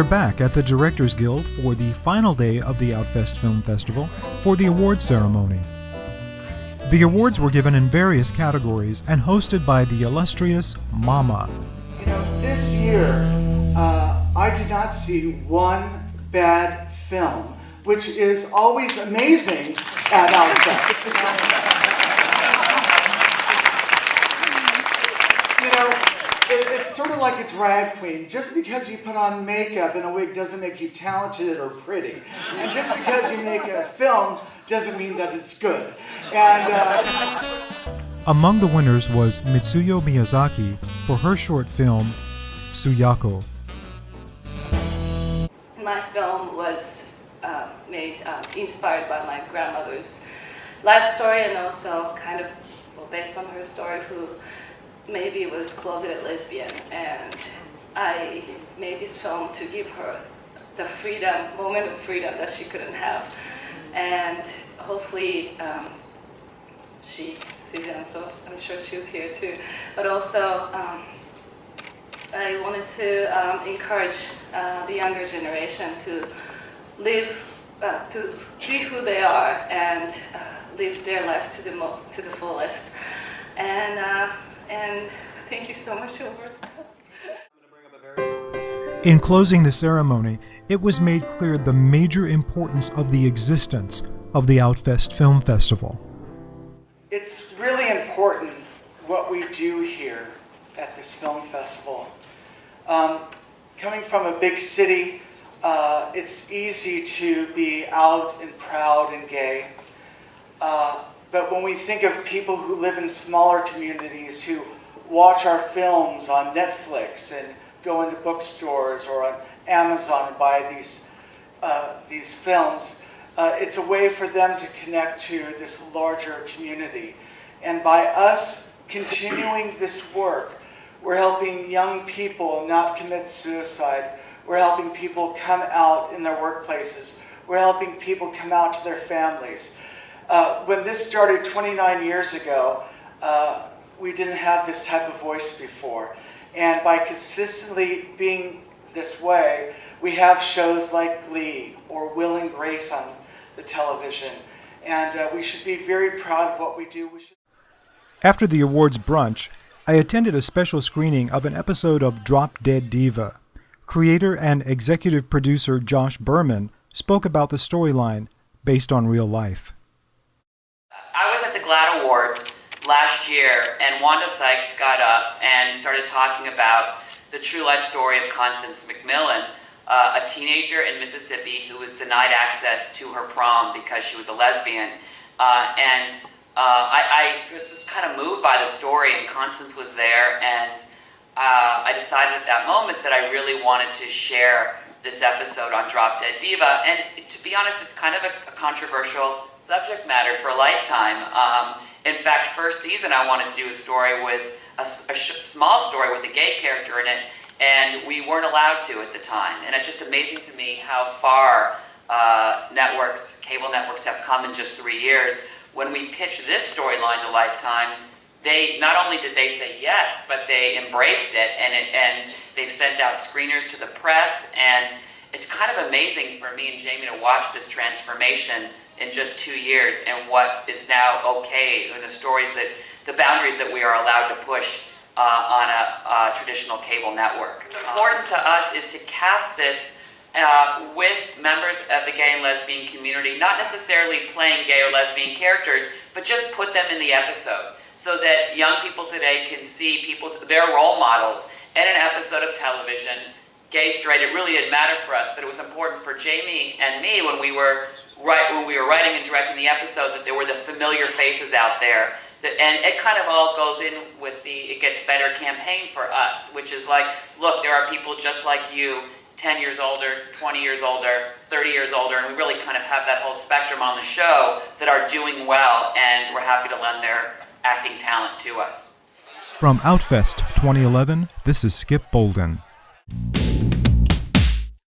back at the Directors Guild for the final day of the Outfest Film Festival for the awards ceremony. The awards were given in various categories and hosted by the illustrious Mama. You know, this year, I did not see one bad film, which is always amazing at Outfest. You know, it's sort of like a drag queen. Just because you put on makeup and a wig doesn't make you talented or pretty. And just because you make a film doesn't mean that it's good. And among the winners was Mitsuyo Miyazaki for her short film, Suyako. My film was inspired by my grandmother's life story and also kind of based on her story, who maybe was closeted lesbian. And I made this film to give her the moment of freedom that she couldn't have. And hopefully she sees it, so I'm sure she was here too. But also, I wanted to encourage the younger generation to live, to be who they are and live their life to the fullest. And thank you so much, Silver. In closing the ceremony, it was made clear the major importance of the existence of the Outfest Film Festival. it's really important what we do here at this film festival. Coming from a big city, it's easy to be out and proud and gay. But when we think of people who live in smaller communities, who watch our films on Netflix and go into bookstores or on Amazon and buy these films, it's a way for them to connect to this larger community. And by us continuing this work, we're helping young people not commit suicide. We're helping people come out in their workplaces. We're helping people come out to their families. When this started 29 years ago, we didn't have this type of voice before. And by consistently being this way, we have shows like Glee or Will and Grace on the television. And we should be very proud of what we do. After the awards brunch, I attended a special screening of an episode of Drop Dead Diva. Creator and executive producer Josh Berman spoke about the storyline based on real life. I was at the GLAAD Awards last year, and Wanda Sykes got up and started talking about the true life story of Constance McMillan, a teenager in Mississippi who was denied access to her prom because she was a lesbian. I was just kind of moved by the story, and Constance was there, and I decided at that moment that I really wanted to share this episode on Drop Dead Diva. And to be honest, it's kind of a controversial subject matter for Lifetime. In fact, first season I wanted to do a story with a small story with a gay character in it, and we weren't allowed to at the time. And it's just amazing to me how far cable networks have come in just 3 years. When we pitched this storyline to Lifetime, they not only did they say yes, but they embraced it, and they've sent out screeners to the press, and it's kind of amazing for me and Jamie to watch this transformation in just 2 years and what is now okay in the boundaries that we are allowed to push on a traditional cable network. What's important to us is to cast this with members of the gay and lesbian community, not necessarily playing gay or lesbian characters, but just put them in the episode so that young people today can see their role models in an episode of television, gay, straight. It really didn't matter for us, but it was important for Jamie and me when we were writing and directing the episode that there were the familiar faces out there. And it kind of all goes in with the It Gets Better campaign for us, which is like, look, there are people just like you, 10 years older, 20 years older, 30 years older, and we really kind of have that whole spectrum on the show that are doing well, and we're happy to lend their acting talent to us. From Outfest 2011, this is Skip Bolden.